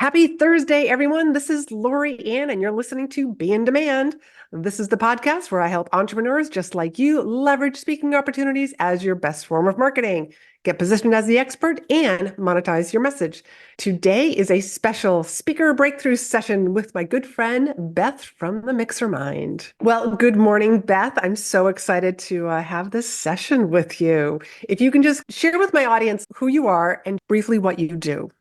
Happy Thursday, everyone. This is Laurie-Ann, and you're listening to Be in Demand. This is the podcast where I help entrepreneurs just like you leverage speaking opportunities as your best form of marketing, get positioned as the expert, and monetize your message. Today is a special speaker breakthrough session with my good friend, Beth from the Mixer Mind. Well, good morning, Beth. I'm so excited to have this session with you. If you can just share with my audience who you are and briefly what you do.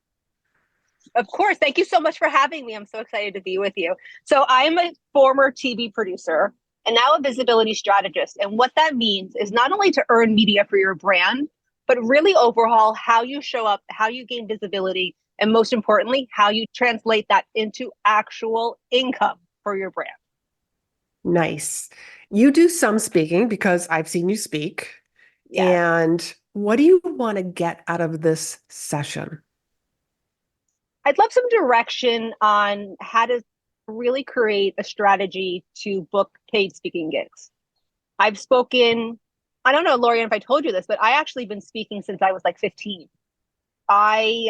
Of course. Thank you so much for having me. I'm so excited to be with you. So I'm a former TV producer and now a visibility strategist. And what that means is not only to earn media for your brand, but really overhaul how you show up, how you gain visibility, and most importantly, how you translate that into actual income for your brand. Nice. You do some speaking because I've seen you speak. Yes. And what do you want to get out of this session? I'd love some direction on how to really create a strategy to book paid speaking gigs. I've spoken, I don't know, Laurie-Ann, if I told you this, but I actually been speaking since I was like 15. I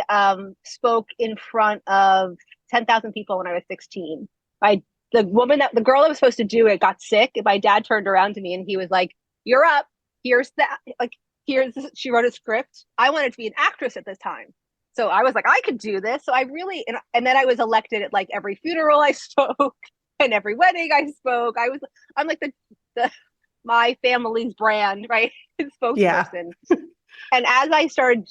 spoke in front of 10,000 people when I was 16. The girl that was supposed to do it got sick. My dad turned around to me and he was like, "You're up. Here's that. She wrote a script. I wanted to be an actress at this time. So I was like, I could do this. So I really, and then I was elected at like every funeral I spoke and every wedding I spoke. I'm like the my family's brand, right? Yeah. Spokesperson. And as I started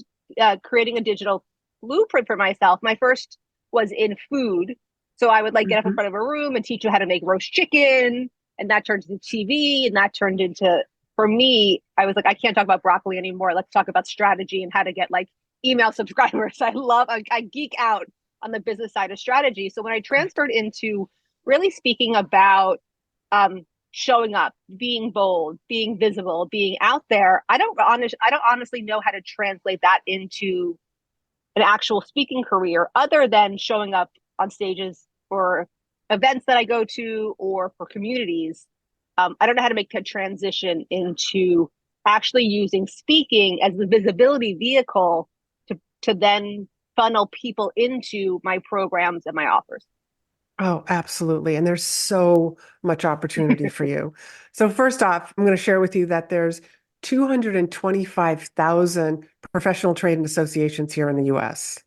creating a digital blueprint for myself, my first was in food. So I would like get up in Mhm. front of a room and teach you how to make roast chicken. And that turned into TV. And that turned into, for me, I was like, I can't talk about broccoli anymore. Let's talk about strategy and how to get like email subscribers. I geek out on the business side of strategy. So when I transferred into really speaking about showing up, being bold, being visible, being out there, I don't honestly know how to translate that into an actual speaking career other than showing up on stages for events that I go to or for communities. I don't know how to make a transition into actually using speaking as the visibility vehicle to then funnel people into my programs and my offers. Oh, absolutely. And there's so much opportunity for you. So first off, I'm going to share with you that there's 225,000 professional trade and associations here in the US.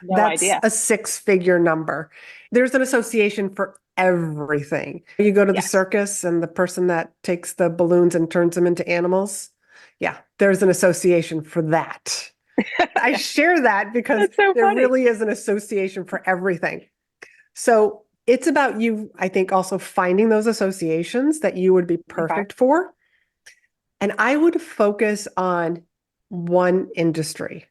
No That's idea. a six-figure number. There's an association for everything. You go to the Yes. circus and the person that takes the balloons and turns them into animals. Yeah, there's an association for that. I share that because That's so there funny. really is an association for everything. So it's about you, I think, also finding those associations that you would be Okay. perfect for. And I would focus on one industry,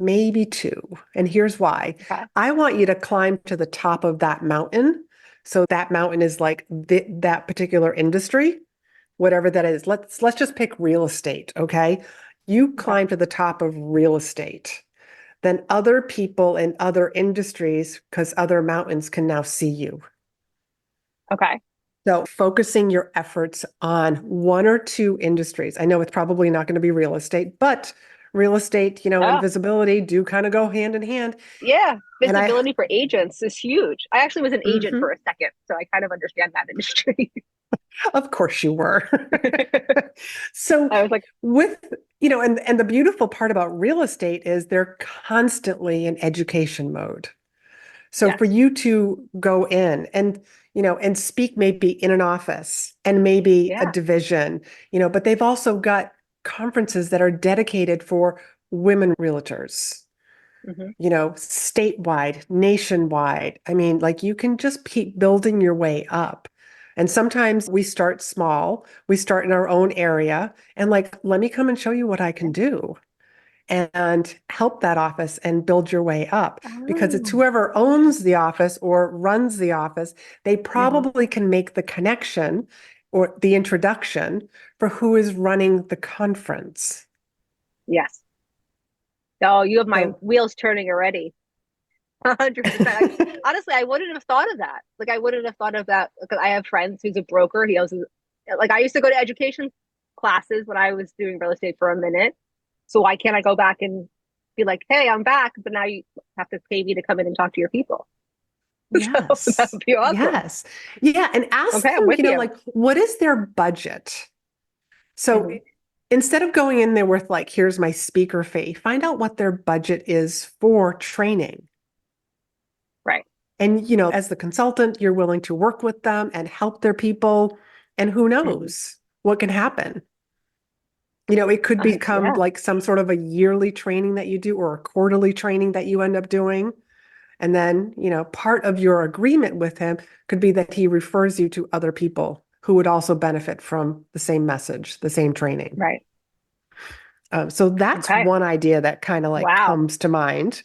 maybe two. And here's why. Okay. I want you to climb to the top of that mountain. So that mountain is like that particular industry, whatever that is. Let's just pick real estate, okay? You Okay. climb to the top of real estate. Then other people in other industries, because other mountains can now see you. Okay. So focusing your efforts on one or two industries. I know it's probably not going to be real estate, but real estate, and Oh, visibility do kind of go hand in hand. yeah. And I, Visibility for agents is huge. I actually was an agent for Mhm. a second, so I kind of understand that industry. Of course you were. So I was like, with, and the beautiful part about real estate is they're constantly in education mode. So for yes. you to go in and speak maybe in an office and maybe a Yeah. division, but they've also got conferences that are dedicated for women realtors, Hmm. statewide, nationwide. I mean, like you can just keep building your way up. And sometimes we start small, we start in our own area, and like, let me come and show you what I can do and help that office and build your way up because it's Oh. whoever owns the office or runs the office, they Hmm. probably can make the connection or the introduction for who is running the conference. Yes. Oh, you have my So, wheels turning already. 100%. Honestly, I wouldn't have thought of that. Like, I wouldn't have thought of that because I have friends who's a broker. Like, I used to go to education classes when I was doing real estate for a minute. So why can't I go back and be like, hey, I'm back, but now you have to pay me to come in and talk to your people. So that Yes. would be awesome. Yes. Yeah. And ask Okay, I'm them, with you. like, what is their budget? So Hmm. instead of going in there with like, here's my speaker fee, find out what their budget is for training. Right. And, as the consultant, you're willing to work with them and help their people. And who Hmm. knows what can happen? It could become Yeah. like some sort of a yearly training that you do or a quarterly training that you end up doing. And then, part of your agreement with him could be that he refers you to other people who would also benefit from the same message, the same training. Right. So that's Okay. one idea that kind of like Wow. comes to mind.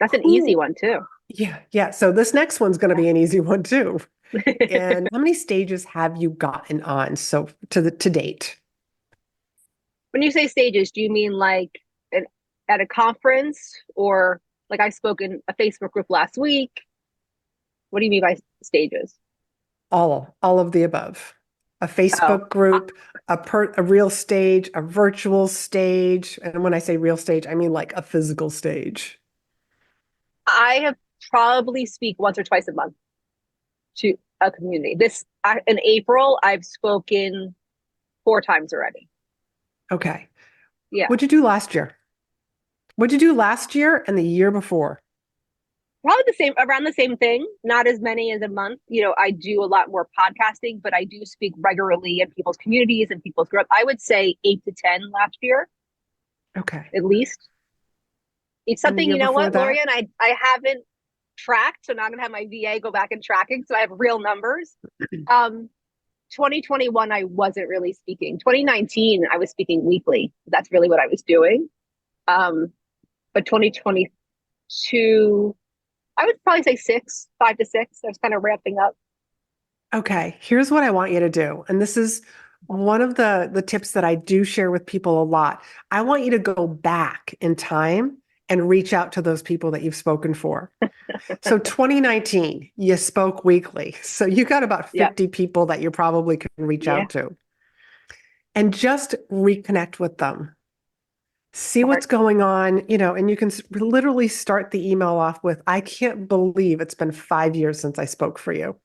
That's an easy Who, one too. yeah, yeah. So this next one's going to Yeah. be an easy one too. And how many stages have you gotten on so to date? When you say stages, do you mean like an, at a conference, or like I spoke in a Facebook group last week? What do you mean by stages? All of the above. A Oh, Facebook group, a real stage, a virtual stage. And when I say real stage, I mean like a physical stage. I have probably speak once or twice a month to a community. In April, I've spoken 4 times already. Okay. Yeah, What'd you do last year? What'd you do last year and the year before? probably the same, around the same thing. Not as many as a month. I do a lot more podcasting, but I do speak regularly in people's communities and people's group. I would say 8 to 10 last year, Okay. at least. It's And the something, year you know before what, that? Laurie-Ann, I haven't tracked, so now I'm gonna have my VA go back and tracking, so I have real numbers. Um, 2021, I wasn't really speaking. 2019, I was speaking weekly. That's really what I was doing. Um, but 2022, I would probably say 5 to 6. I was kind of ramping up. Okay, here's what I want you to do. And this is one of the tips that I do share with people a lot. I want you to go back in time and reach out to those people that you've spoken for. So 2019, you spoke weekly. So you got about Yeah, 50 people that you probably can reach yeah, out to and just reconnect with them. See smart. what's going on, and you can literally start the email off with, I can't believe it's been 5 years since I spoke for you.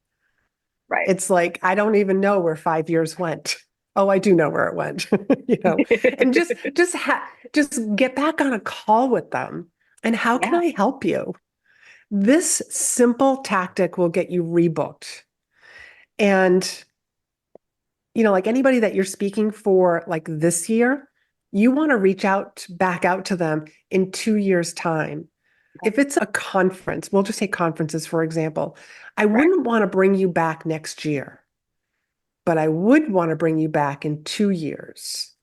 Right. It's like, I don't even know where 5 years went. Oh, I do know where it went, and just get back on a call with them. And how can Yeah, I help you? This simple tactic will get you rebooked. And, like anybody that you're speaking for, like this year, you want to reach out back out to them in 2 years' time. If it's a conference, we'll just take conferences, for example. I right. wouldn't want to bring you back next year, but I would want to bring you back in 2 years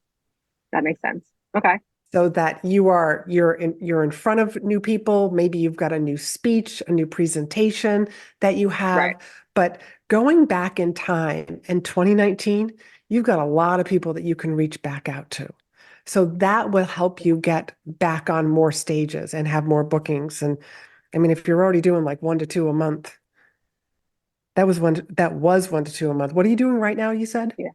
That makes sense. Okay. so that you're in front of new people. Maybe you've got a new speech, a new presentation that you Right. have. But going back in time in 2019, you've got a lot of people that you can reach back out to. So that will help you get back on more stages and have more bookings. And I mean, if you're already doing like 1 to 2 a month, that was 1 to 2 a month. What are you doing right now, you said? Yeah.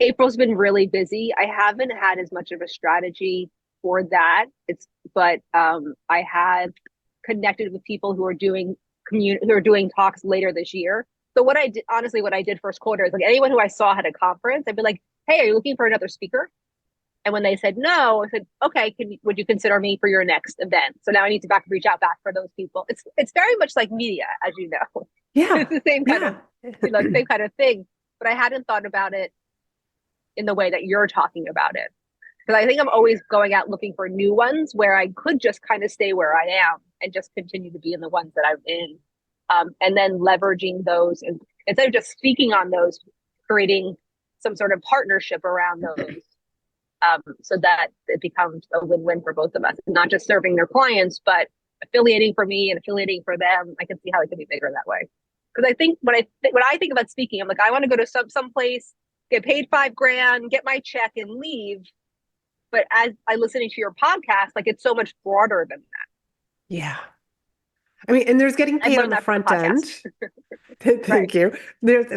April's been really busy. I haven't had as much of a strategy for that. But I have connected with people who are doing talks later this year. So what I did first quarter is like anyone who I saw had a conference, I'd be like, "Hey, are you looking for another speaker?" And when they said no, I said, "Okay, would you consider me for your next event?" So now I need to reach out back for those people. It's very much like media, as you know. It's Yeah. the same kind of Yeah. same kind of thing. But I hadn't thought about it in the way that you're talking about it. Because I think I'm always going out looking for new ones where I could just kind of stay where I am and just continue to be in the ones that I'm in. And then leveraging those, and instead of just speaking on those, creating some sort of partnership around those, so that it becomes a win-win for both of us. Not just serving their clients, but affiliating for me and affiliating for them. I can see how it could be bigger that way. Because I think when I think about speaking, I'm like, I want to go to some place, get paid $5,000, get my check, and leave. But as I listening to your podcast, like it's so much broader than that. Yeah. I mean, and there's getting I paid on learned the that from the front end. podcast. Right. Thank you.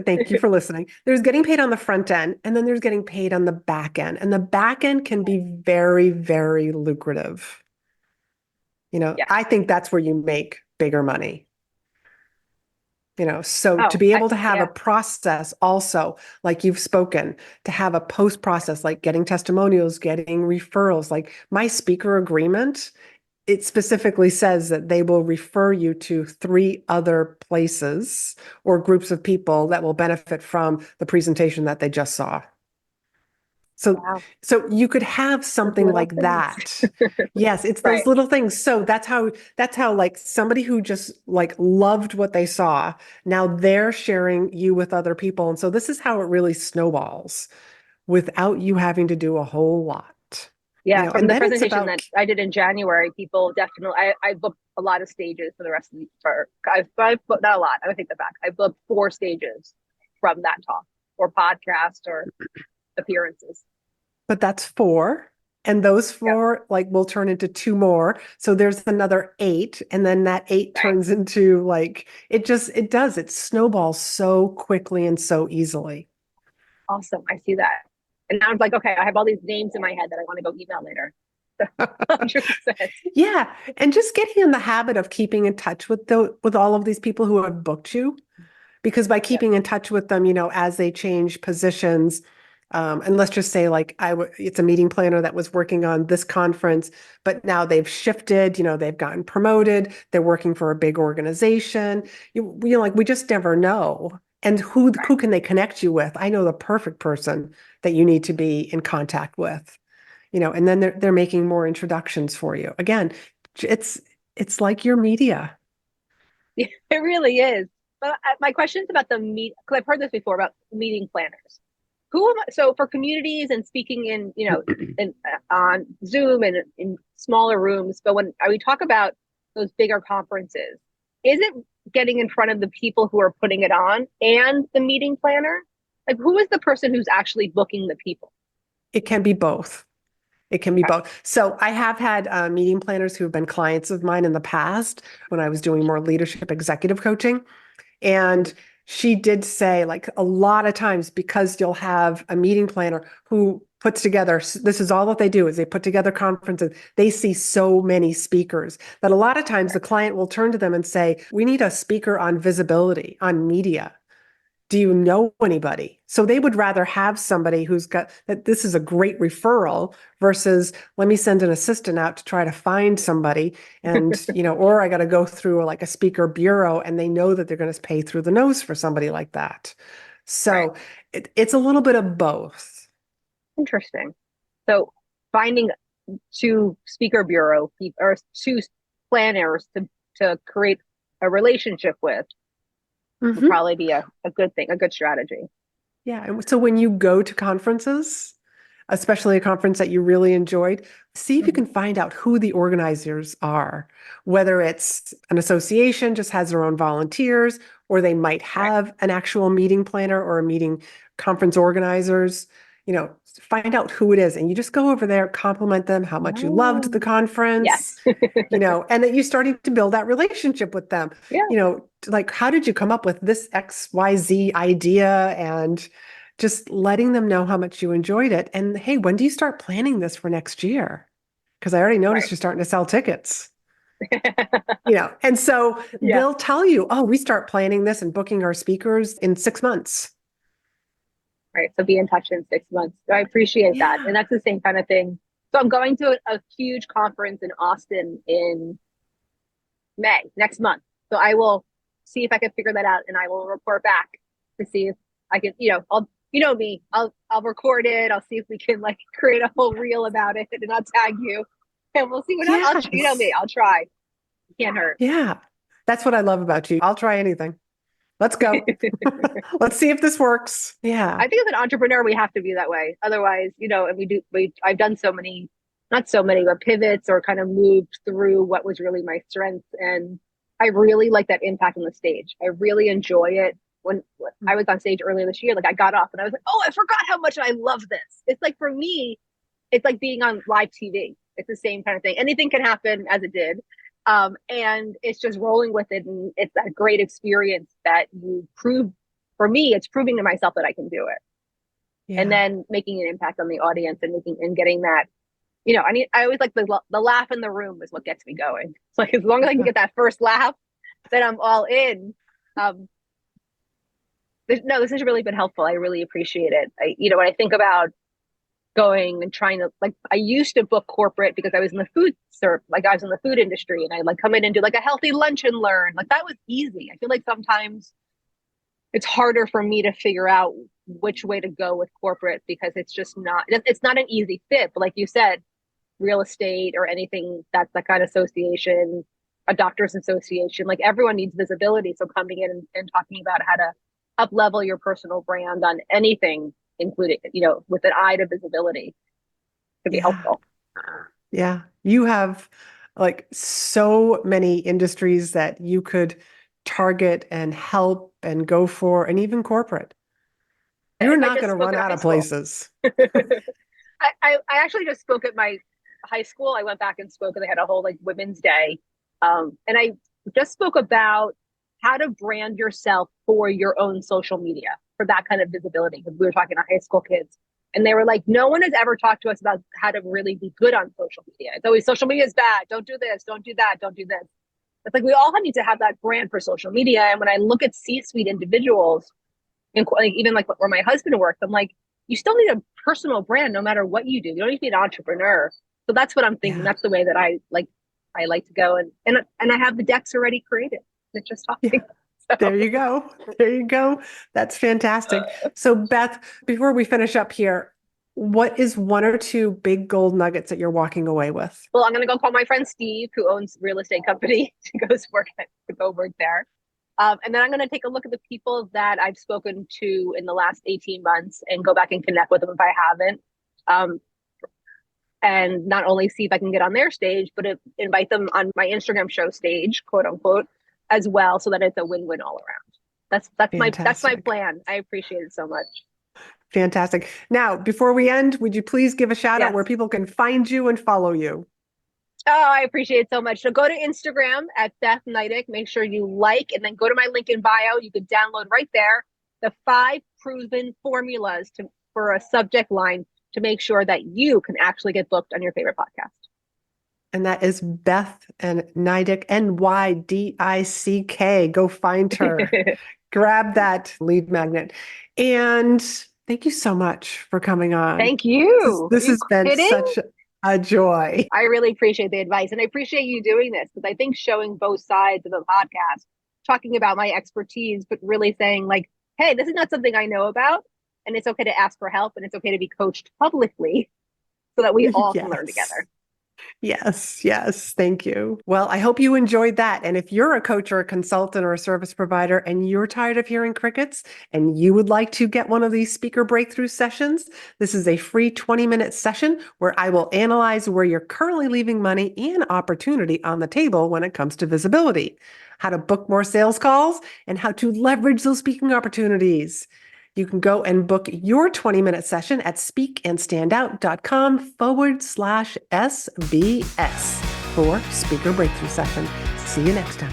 Thank you for listening. There's getting paid on the front end, and then there's getting paid on the back end. And the back end can be very, very lucrative. Yes. I think that's where you make bigger money. So to Oh, be able to have a yeah. process also, like you've spoken, to have a post process, like getting testimonials, getting referrals, like my speaker agreement, it specifically says that they will refer you to 3 other places or groups of people that will benefit from the presentation that they just saw. So, Wow. so you could have Those something little like things. that. Yes, it's those Right. little things. So that's how like somebody who just like loved what they saw, now they're sharing you with other people. And so this is how it really snowballs without you having to do a whole lot. Yeah, from And the then it's presentation about that I did in January, people definitely. I booked a lot of stages for the rest of the for. I've booked not a lot. I would take that back. I booked 4 stages from that talk or podcast or appearances. but that's 4. And those Yeah, 4 like will turn into 2 more. So there's another 8. And then that 8 right. turns into like it snowballs so quickly and so easily. Awesome. I see that. And now I'm like, okay, I have all these names in my head that I want to go email later. 100%. Yeah. And just getting in the habit of keeping in touch with all of these people who have booked you. Because by Yeah, keeping in touch with them, as they change positions, and let's just say like it's a meeting planner that was working on this conference, but now they've shifted, they've gotten promoted, they're working for a big organization. Like we just never know. And who right. can they connect you with? I know the perfect person that you need to be in contact with, and then they're making more introductions for you. Again, it's it's like your media. Yeah, it really is. But my question's about the meet because I've heard this before about meeting planners. Who am I? So for communities and speaking in, in on Zoom and in smaller rooms, but when we talk about those bigger conferences, is it getting in front of the people who are putting it on and the meeting planner? Like who is the person who's actually booking the people? It can be both. It can be Okay. both. So I have had meeting planners who have been clients of mine in the past when I was doing more leadership executive coaching. And she did say, like, a lot of times, because you'll have a meeting planner who puts together, this is all that they do is they put together conferences. They see so many speakers that a lot of times the client will turn to them and say, we need a speaker on visibility, on media. Do you know anybody? So they would rather have somebody who's got that this is a great referral versus let me send an assistant out to try to find somebody and, or I got to go through like a speaker bureau and they know that they're going to pay through the nose for somebody like that. Right. So it's a little bit of both. Interesting. So finding two speaker bureau or two planners to create a relationship with would Hmm. probably be a good thing, a good strategy. Yeah. And so when you go to conferences, especially a conference that you really enjoyed, see if you Mhm. can find out who the organizers are, whether it's an association just has their own volunteers, or they might Right. have an actual meeting planner or a meeting conference organizers, find out who it is. And you just go over there, compliment them, how much you loved the Oh, conference, yes. and that you're starting to build that relationship with them. Yeah. Like, how did you come up with this XYZ idea? And just letting them know how much you enjoyed it. And hey, when do you start planning this for next year? Because I already noticed Right. you're starting to sell tickets. And so Yeah. they'll tell you, oh, we start planning this and booking our speakers in 6 months. Right. So be in touch in 6 months. So I appreciate that. Yeah. And that's the same kind of thing. So I'm going to a huge conference in Austin in May next month. So I will see if I can figure that out and I will report back to see if I can, I'll me, I'll record it. I'll see if we can like create a whole reel about it and I'll tag you and we'll see what I'll me, Yes. I'll try. Can't hurt. Yeah. That's what I love about you. I'll try anything. Let's go. Let's see if this works. Yeah. I think as an entrepreneur, we have to be that way. Otherwise, and I've done so many, not so many, but pivots or kind of moved through what was really my strength. And I really like that impact on the stage. I really enjoy it. When I was on stage earlier this year, like I got off and I was like, oh, I forgot how much I love this. It's like for me, it's like being on live TV. It's the same kind of thing. Anything can happen as it did. And it's just rolling with it. And it's that great experience that you prove, for me, it's proving to myself that I can do it. Yeah. And then making an impact on the audience and getting that, I always like the laugh in the room is what gets me going. It's like, as long as I can get that first laugh, then I'm all in. This has really been helpful. I really appreciate it. When I think about going and trying to, like, I used to book corporate because I was in the I was in the food industry, and I like come in and do like a healthy lunch and learn. Like, that was easy. I feel like sometimes it's harder for me to figure out which way to go with corporate, because it's not an easy fit. But like you said, real estate or anything that's that kind of association, a doctor's association, like, everyone needs visibility. So coming in and talking about how to up level your personal brand on anything, including, with an eye to visibility, could be helpful. Yeah. You have like so many industries that you could target and help and go for, and even corporate. You're not going to run out of places. I actually just spoke at my high school. I went back and spoke, and they had a whole like women's day. And I just spoke about how to brand yourself for your own social media, for that kind of visibility. Because we were talking to high school kids, and they were like, no one has ever talked to us about how to really be good on social media. It's always social media is bad. Don't do this. Don't do that. Don't do this. It's like, we all need to have that brand for social media. And when I look at C-suite individuals, and like, even like where my husband works, I'm like, you still need a personal brand no matter what you do. You don't need to be an entrepreneur. So that's what I'm thinking. Yeah. That's the way that I like to go. And I have the decks already created. It's just talking. Yeah. So. There you go. There you go. That's fantastic. So Beth, before we finish up here, what is one or two big gold nuggets that you're walking away with? Well, I'm going to go call my friend Steve, who owns a real estate company, to go work there. And then I'm going to take a look at the people that I've spoken to in the last 18 months and go back and connect with them if I haven't. And not only see if I can get on their stage, but invite them on my Instagram show stage, quote unquote, as well, so that it's a win-win all around. That's my plan. I appreciate it so much. Fantastic. Now, before we end, would you please give a shout out where people can find you and follow you? Oh, I appreciate it so much. So go to Instagram at Beth Nydick. Make sure you like, and then go to my link in bio. You can download right there the 5 proven formulas for a subject line to make sure that you can actually get booked on your favorite podcast. And that is Beth and Nydick, Nydick. Go find her. Grab that lead magnet. And thank you so much for coming on. Thank you. This has been such a joy. I really appreciate the advice, and I appreciate you doing this, because I think showing both sides of the podcast, talking about my expertise, but really saying like, hey, this is not something I know about, and it's okay to ask for help, and it's okay to be coached publicly so that we all can learn together. Yes. Yes. Thank you. Well, I hope you enjoyed that. And if you're a coach or a consultant or a service provider and you're tired of hearing crickets and you would like to get one of these speaker breakthrough sessions, this is a free 20-minute session where I will analyze where you're currently leaving money and opportunity on the table when it comes to visibility, how to book more sales calls, and how to leverage those speaking opportunities. You can go and book your 20-minute session at speakandstandout.com/SBS for Speaker Breakthrough Session. See you next time.